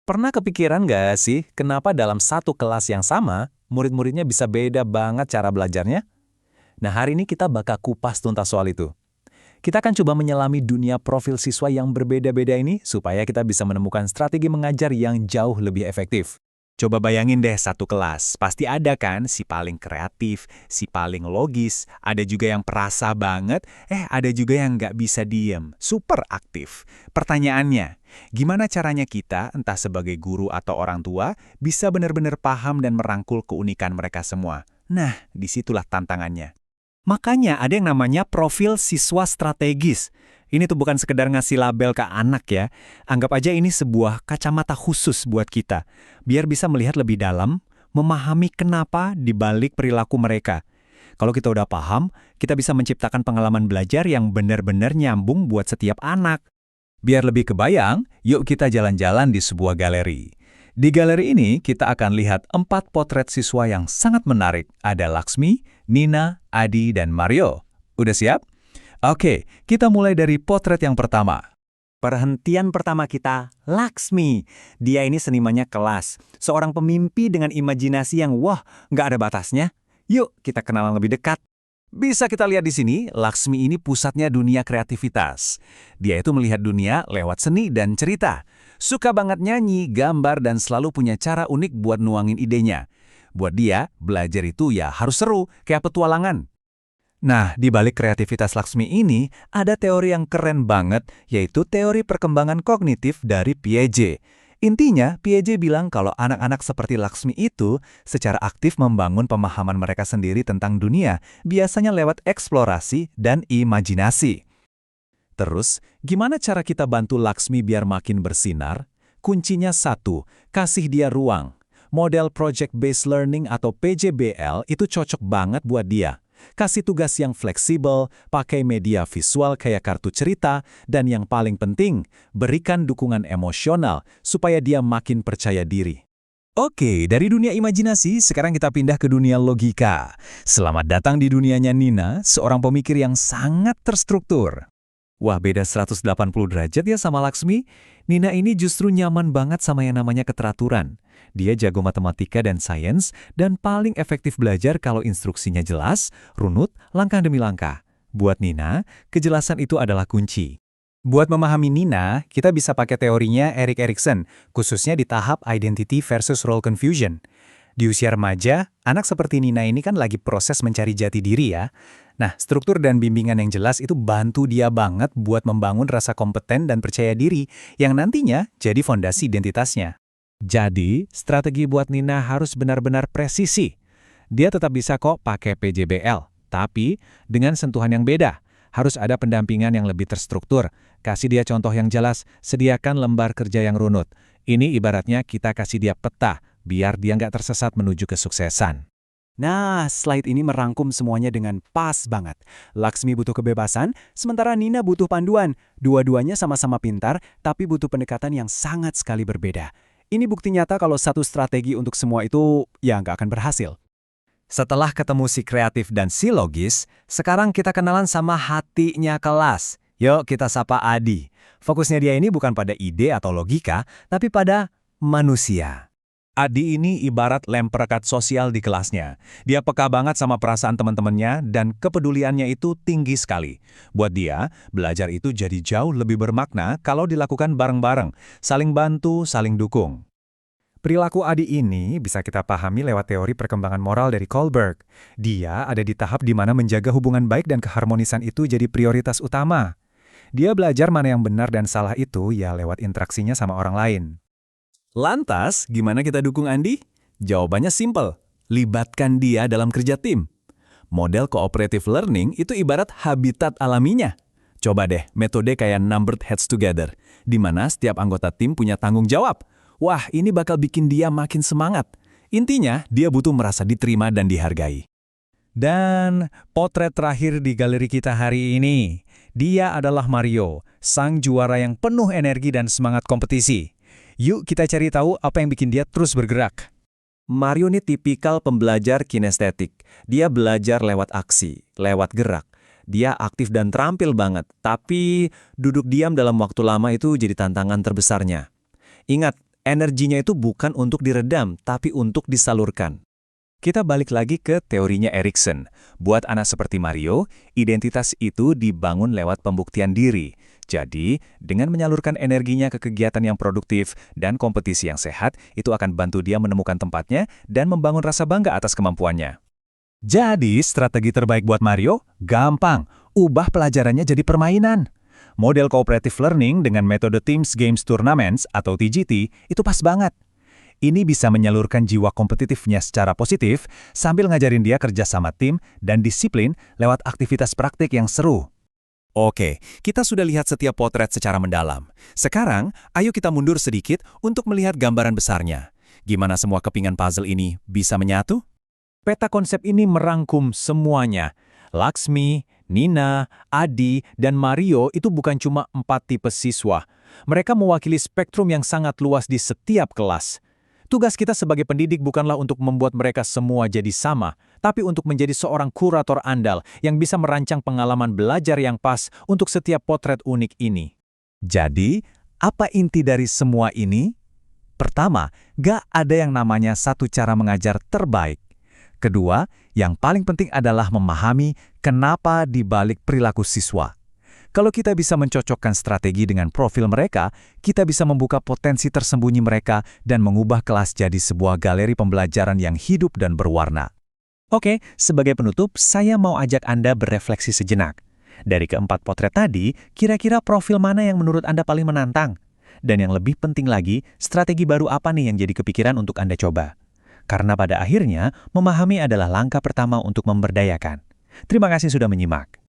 Pernah kepikiran nggak sih kenapa dalam satu kelas yang sama, murid-muridnya bisa beda banget cara belajarnya? Nah, hari ini kita bakal kupas tuntas soal itu. Kita akan coba menyelami dunia profil siswa yang berbeda-beda ini supaya kita bisa menemukan strategi mengajar yang jauh lebih efektif. Coba bayangin deh satu kelas, pasti ada kan si paling kreatif, si paling logis, ada juga yang perasa banget, ada juga yang nggak bisa diem, super aktif. Pertanyaannya, gimana caranya kita, entah sebagai guru atau orang tua, bisa benar-benar paham dan merangkul keunikan mereka semua? Nah, disitulah tantangannya. Makanya ada yang namanya profil siswa strategis. Ini tuh bukan sekedar ngasih label ke anak ya. Anggap aja ini sebuah kacamata khusus buat kita. Biar bisa melihat lebih dalam, memahami kenapa dibalik perilaku mereka. Kalau kita udah paham, kita bisa menciptakan pengalaman belajar yang benar-benar nyambung buat setiap anak. Biar lebih kebayang, yuk kita jalan-jalan di sebuah galeri. Di galeri ini, kita akan lihat 4 potret siswa yang sangat menarik. Ada Laksmi, Nina, Adi, dan Mario. Udah siap? Oke, kita mulai dari potret yang pertama. Perhentian pertama kita, Laksmi. Dia ini senimannya kelas. Seorang pemimpi dengan imajinasi yang nggak ada batasnya. Yuk, kita kenalan lebih dekat. Bisa kita lihat di sini, Laksmi ini pusatnya dunia kreativitas. Dia itu melihat dunia lewat seni dan cerita. Suka banget nyanyi, gambar, dan selalu punya cara unik buat nuangin idenya. Buat dia, belajar itu ya harus seru, kayak petualangan. Nah, di balik kreativitas Laksmi ini, ada teori yang keren banget, yaitu teori perkembangan kognitif dari Piaget. Intinya, Piaget bilang kalau anak-anak seperti Laksmi itu secara aktif membangun pemahaman mereka sendiri tentang dunia, biasanya lewat eksplorasi dan imajinasi. Terus, gimana cara kita bantu Laksmi biar makin bersinar? Kuncinya satu, kasih dia ruang. Model Project Based Learning atau PJBL itu cocok banget buat dia. Kasih tugas yang fleksibel, pakai media visual kayak kartu cerita, dan yang paling penting, berikan dukungan emosional supaya dia makin percaya diri. Oke, dari dunia imajinasi, sekarang kita pindah ke dunia logika. Selamat datang di dunianya Nina, seorang pemikir yang sangat terstruktur. Wah, beda 180 derajat ya sama Laksmi. Nina ini justru nyaman banget sama yang namanya keteraturan. Dia jago matematika dan sains, dan paling efektif belajar kalau instruksinya jelas, runut, langkah demi langkah. Buat Nina, kejelasan itu adalah kunci. Buat memahami Nina, kita bisa pakai teorinya Erik Erikson, khususnya di tahap identity versus role confusion. Di usia remaja, anak seperti Nina ini kan lagi proses mencari jati diri ya. Nah, struktur dan bimbingan yang jelas itu bantu dia banget buat membangun rasa kompeten dan percaya diri yang nantinya jadi fondasi identitasnya. Jadi, strategi buat Nina harus benar-benar presisi. Dia tetap bisa kok pakai PJBL, tapi dengan sentuhan yang beda. Harus ada pendampingan yang lebih terstruktur. Kasih dia contoh yang jelas, sediakan lembar kerja yang runut. Ini ibaratnya kita kasih dia peta, biar dia nggak tersesat menuju kesuksesan. Nah, slide ini merangkum semuanya dengan pas banget. Laksmi butuh kebebasan, sementara Nina butuh panduan. Dua-duanya sama-sama pintar, tapi butuh pendekatan yang sangat sekali berbeda. Ini bukti nyata kalau satu strategi untuk semua itu ya nggak akan berhasil. Setelah ketemu si kreatif dan si logis, sekarang kita kenalan sama hatinya kelas. Yuk kita sapa Adi. Fokusnya dia ini bukan pada ide atau logika, tapi pada manusia. Adi ini ibarat lem perekat sosial di kelasnya. Dia peka banget sama perasaan teman-temannya dan kepeduliannya itu tinggi sekali. Buat dia, belajar itu jadi jauh lebih bermakna kalau dilakukan bareng-bareng, saling bantu, saling dukung. Perilaku Adi ini bisa kita pahami lewat teori perkembangan moral dari Kohlberg. Dia ada di tahap di mana menjaga hubungan baik dan keharmonisan itu jadi prioritas utama. Dia belajar mana yang benar dan salah itu ya lewat interaksinya sama orang lain. Lantas, gimana kita dukung Andi? Jawabannya simpel, libatkan dia dalam kerja tim. Model cooperative learning itu ibarat habitat alaminya. Coba deh metode kayak numbered heads together, di mana setiap anggota tim punya tanggung jawab. Wah, ini bakal bikin dia makin semangat. Intinya, dia butuh merasa diterima dan dihargai. Dan potret terakhir di galeri kita hari ini, dia adalah Mario, sang juara yang penuh energi dan semangat kompetisi. Yuk kita cari tahu apa yang bikin dia terus bergerak. Mario ini tipikal pembelajar kinestetik. Dia belajar lewat aksi, lewat gerak. Dia aktif dan terampil banget, tapi duduk diam dalam waktu lama itu jadi tantangan terbesarnya. Ingat, Energinya itu bukan untuk diredam, tapi untuk disalurkan. Kita balik lagi ke teorinya Erikson. Buat anak seperti Mario, identitas itu dibangun lewat pembuktian diri. Jadi, dengan menyalurkan energinya ke kegiatan yang produktif dan kompetisi yang sehat, itu akan bantu dia menemukan tempatnya dan membangun rasa bangga atas kemampuannya. Jadi, strategi terbaik buat Mario? Gampang. Ubah pelajarannya jadi permainan. Model cooperative learning dengan metode Teams Games Tournaments atau TGT itu pas banget. Ini bisa menyalurkan jiwa kompetitifnya secara positif sambil ngajarin dia kerja sama tim dan disiplin lewat aktivitas praktik yang seru. Oke, kita sudah lihat setiap potret secara mendalam. Sekarang, ayo kita mundur sedikit untuk melihat gambaran besarnya. Gimana semua kepingan puzzle ini bisa menyatu? Peta konsep ini merangkum semuanya. Laksmi, Nina, Adi, dan Mario itu bukan cuma 4 tipe siswa. Mereka mewakili spektrum yang sangat luas di setiap kelas. Tugas kita sebagai pendidik bukanlah untuk membuat mereka semua jadi sama, tapi untuk menjadi seorang kurator andal yang bisa merancang pengalaman belajar yang pas untuk setiap potret unik ini. Jadi, apa inti dari semua ini? Pertama, gak ada yang namanya satu cara mengajar terbaik. Kedua, yang paling penting adalah memahami kenapa dibalik perilaku siswa. Kalau kita bisa mencocokkan strategi dengan profil mereka, kita bisa membuka potensi tersembunyi mereka dan mengubah kelas jadi sebuah galeri pembelajaran yang hidup dan berwarna. Oke, sebagai penutup, saya mau ajak Anda berefleksi sejenak. Dari keempat potret tadi, kira-kira profil mana yang menurut Anda paling menantang? Dan yang lebih penting lagi, strategi baru apa nih yang jadi kepikiran untuk Anda coba? Karena pada akhirnya, memahami adalah langkah pertama untuk memberdayakan. Terima kasih sudah menyimak.